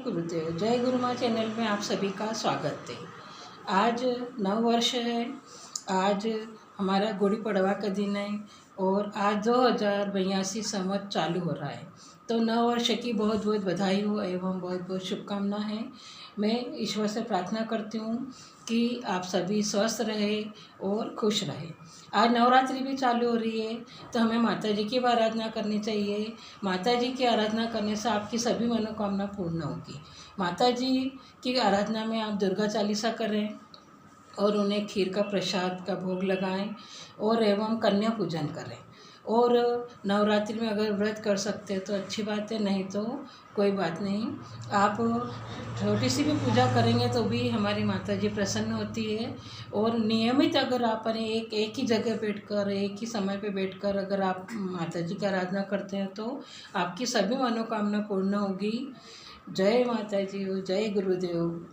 गुरुदेव। जय गुरु माँ चैनल में आप सभी का स्वागत है। आज नव वर्ष है। आज हमारा गुड़ी पड़वा का दिन है और आज 2082 संवत चालू हो रहा है। तो नव वर्ष की बहुत बहुत बधाई हो एवं बहुत बहुत शुभकामनाएं हैं। मैं ईश्वर से प्रार्थना करती हूँ कि आप सभी स्वस्थ रहे और खुश रहे। आज नवरात्रि भी चालू हो रही है तो हमें माता जी की भी आराधना करनी चाहिए। माता जी की आराधना करने से आपकी सभी मनोकामना पूर्ण होगी। माता जी की आराधना में आप दुर्गा चालीसा करें और उन्हें खीर का प्रसाद का भोग लगाएं और एवं कन्या पूजन करें। और नवरात्रि में अगर व्रत कर सकते हैं तो अच्छी बात है, नहीं तो कोई बात नहीं। आप छोटी सी भी पूजा करेंगे तो भी हमारी माता जी प्रसन्न होती है। और नियमित अगर आप एक ही जगह बैठकर एक ही समय पे बैठकर अगर आप माता जी की आराधना करते हैं तो आपकी सभी मनोकामना पूर्ण होगी। जय माता जी, जय गुरुदेव।